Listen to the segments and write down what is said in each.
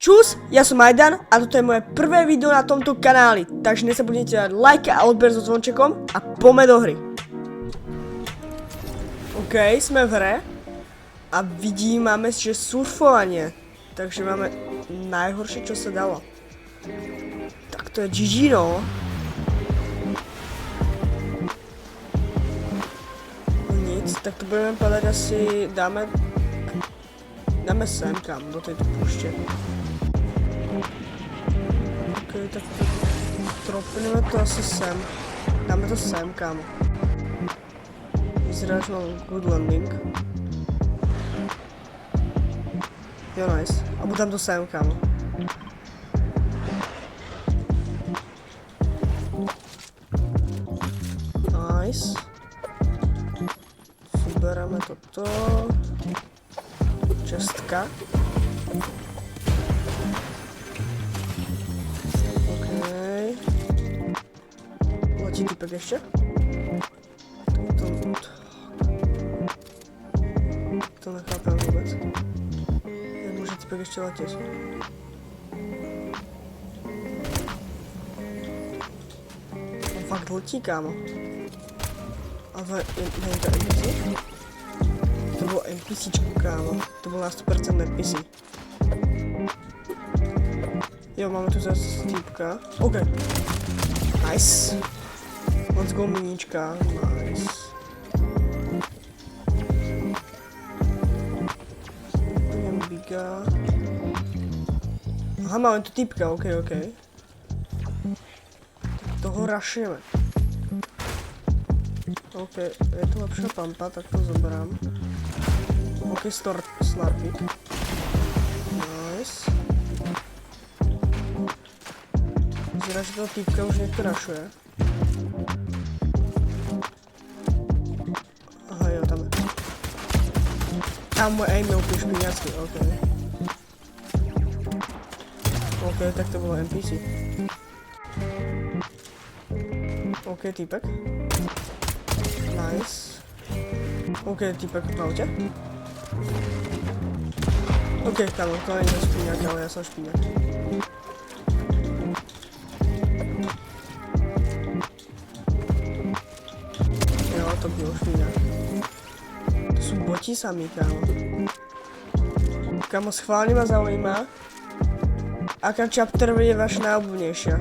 Čus, ja som Majdan a toto je moje prvé video na tomto kanáli, takže nezabudnite dať like a odber so zvončekom a poďme do hry. OK, sme v hre a vidím, máme že surfovanie, takže máme najhoršie, čo sa dalo. Tak to je GG, no. Nic, tak to budeme padať asi, dáme sem kam, do tejto púšte. Ok, tak tropneme to asi sem. Dáme to sem, kámo. Vyzerá, že mám good landing. Jo, nice. A dám to sem, kámo. Nice. Vybereme toto. Čestka. Letí typek ještě? To nechápem vůbec. Jak může typek ještě letět? On fakt letí, kámo. A to je to NPC? To bylo NPCčko, kámo. To bylo na 100% NPC. Jo, máme tu zase týpka. OK. Nice. Let's go, miníčka. Nice. Budem biga. Aha, máme tu týpka, OK. Toho rašíme. OK, je to lepšia pampa, tak to zoberám. OK, snarpík. Nice. Vyzerá, že toho týpka už niekto rašuje. Aha, jo, tam je. Tam můj aim je úplně špíňacký, OK. OK, tak to bylo NPC. OK, týpek. Nice. OK, týpek v autě. OK, kámo, to není špíňak, ale já jsem špíňak. Jo, to bylo špíňak. To jsou boti sami, kámo. Kámo, schválně ma zaujíma, aká chapter je vaša najobľúbenejšia,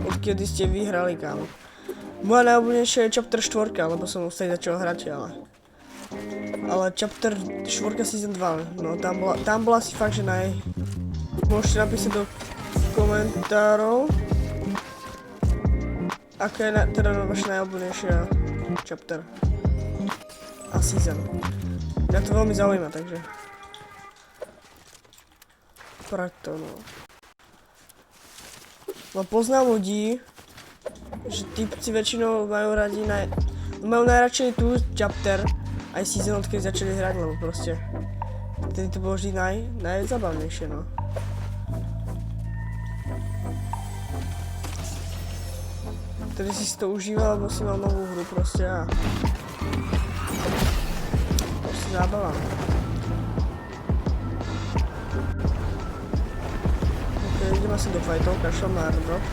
odkedy ste vyhrali, kámo. Moja najobľúbenejšia je chapter 4, lebo som už začal hrať, ale chapter 4 season 2, no tam bola asi fakt, že môžete napísať do komentárov, aká je teda vaša najobľúbenejšia chapter a season. Mňa to veľmi zaujíma, takže preto, no. No poznám ľudí, že typci väčšinou majú radi majú najradšej tú chapter aj season, odkedy začali hrať, lebo proste vtedy to bolo vždy najzabavnejšie, no. Vtedy si to užíval, lebo si mal novú hru proste a proste zábava. Ok, idem asi do fightov, kašľam na airdrop.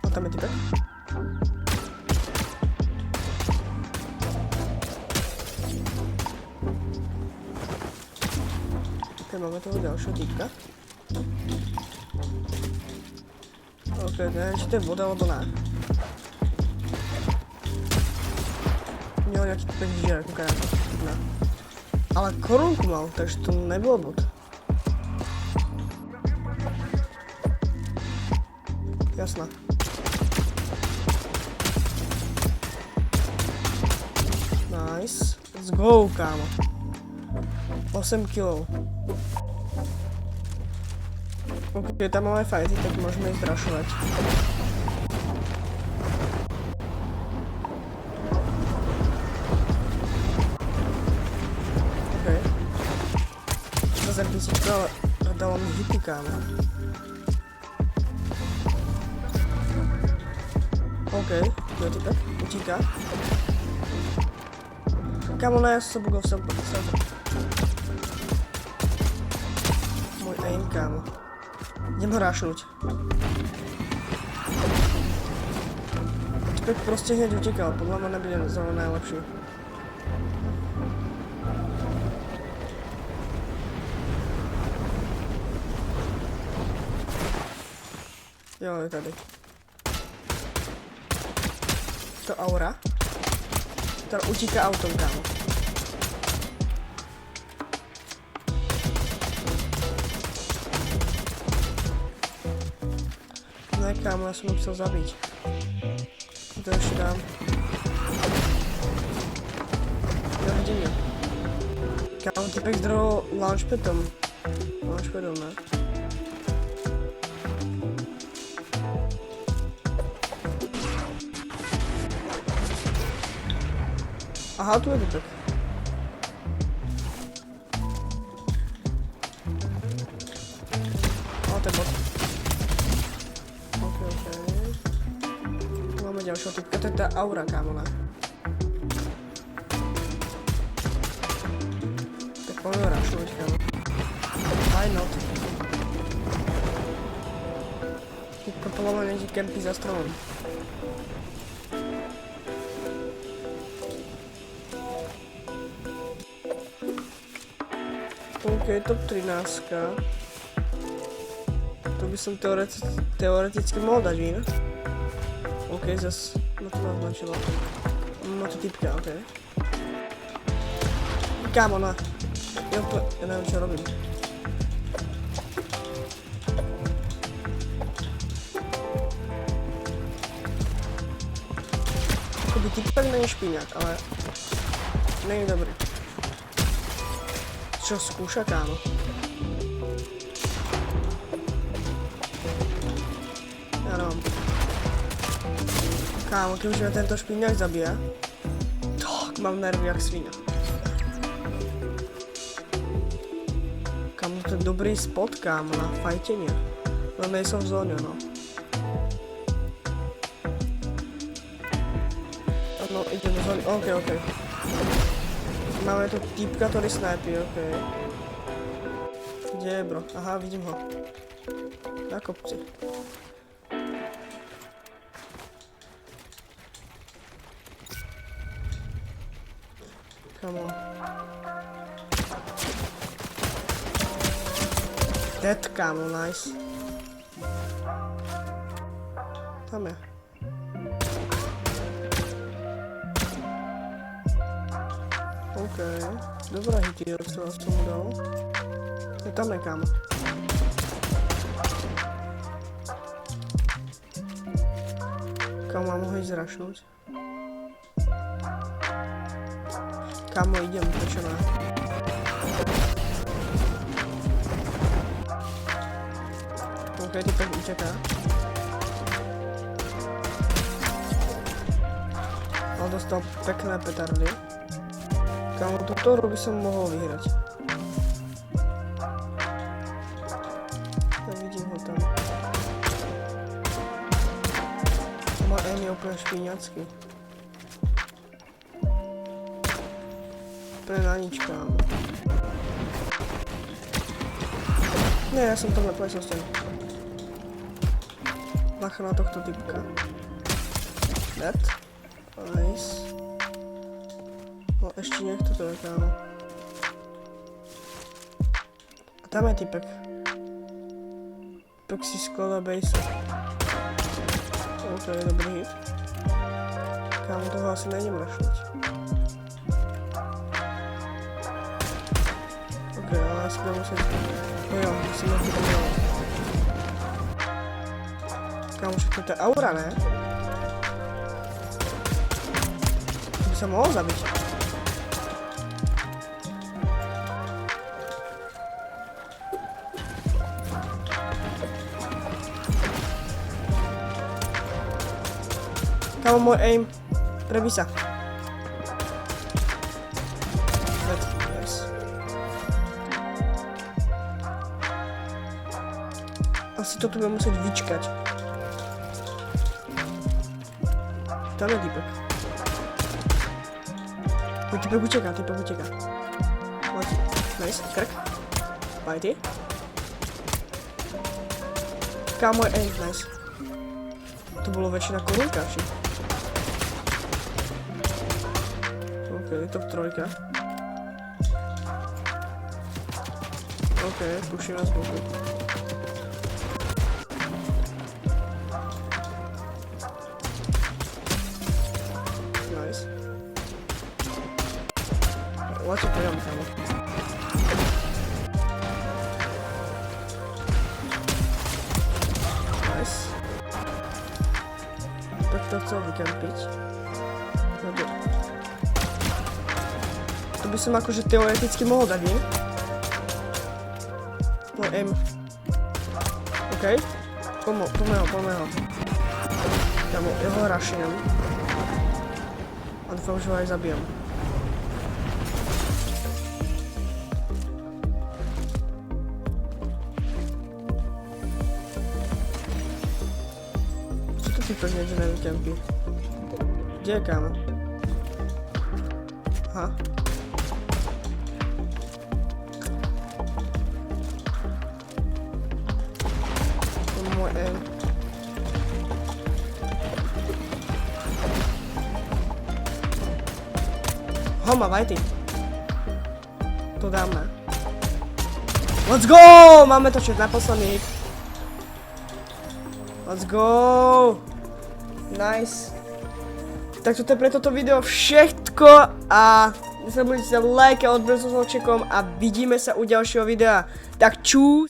A tam je typek. Ok, máme toho ďalšieho týpka. Ok, neviem, či to je voda, alebo ne. Měl nějaký typek vyžírat, kouká na to. Ne. Ale korunku mal, takže to nebylo bot. Jasná. Nice. Let's go, kámo. 8 kg. Ok, tam máme fighty, tak môžeme ich zrašovať. Ok. Zase písička, ale dalo mi hity, kámo. Ok, tu je typek, utíká. Kámo, ne, já jsem bugol, jsem. Můj aim, kámo. Jdem ho rášnout. Typek prostě hned utěkal, podle mě nebude zrovna nejlepší. Jo, je tady. To aura. Teda utíká autom, kámo. Ne, kámo, já jsem ho musel zabít. To ještě dám. Jo, vidím je. Kámo, typek zdroho launchpadem. Launchpadem, ne? Aha, tu je typek. To je bot. Ok. Máme ďalšieho typka, to je tá aura, kámo, ne? Tak poďme rašovať, kámo. Why not? Typka podľa mňa niekde kempí za stromom. OK, top 13. To by som teoreticky mohol dať vín. OK, zas ma to naznačilo. Má to typka, OK. Kámo, na. Ja neviem, čo robím. Akoby typek není špíňák, ale není dobrý. Čo skúša, kámo? Ja neviem. Kámo, keďže ma tento špíňák zabíja, tak mám nervy jak svinia. Kámo, to je dobrý spot, kámo, na fajtenie. No nejsem v zóne, no. No, idem do zóny, OK. Máme tu týpka, ktorý snajpí, OK. Kde je, bro? Aha, vidím ho. Na kopci. Come on. Dead, kámo, nice. Tam je. OK, dobrá hitíra, co vás tomu dal. Je tam je, kámo. Kámo, mám ho ísť zrašnúť. Kámo, idem, prečo ne? OK, ty tak uteká. Ale dostal pekné petardy. Kámo, túto hru by som mohol vyhrať. Ja vidím ho tam. Má aim je úplne špíňacký. Úplne na nič, kámo. Nie, ja som tam neplesol s tým. Bacha na tohto typka. Dead. Nice. No, ešte niekto to je, kámo. A tam je typek. Typek si skladá base. OK, dobrý hit. Kámo, toho asi nejdem rašovať. OK, ale asi budem musieť... No jo, musím na to pomôcť. Kámo, všetko to je aura, ne? To by sa mohol zabiť. Kámo, môj aim. Prebí sa. Yes. Asi to tu budem musieť vyčkať. Tam je typek. Typek uteká. Nice, krk. Bajty. Kámo, nice. To bolo väčšina korunka, či? OK, top 3. OK, puším na zboku. Nice. Let's play on camera. Nice. Tak to chcel vykampiť. Dobre. To by som akože teoreticky mohol dať, nie? No M. OK. Poďme ho. Ja ho rašinem. A dúfam, že ho aj zabijem. Čo to typek niekde nevykampí? Kde je kámo? Aha. Homa, vajty. To dáme. Let's go! Máme to čo na posledný hit. Let's go! Nice. Tak toto je pre toto video všetko a nezabudnite like a odber so zvočekom a vidíme sa u ďalšieho videa. Tak čus!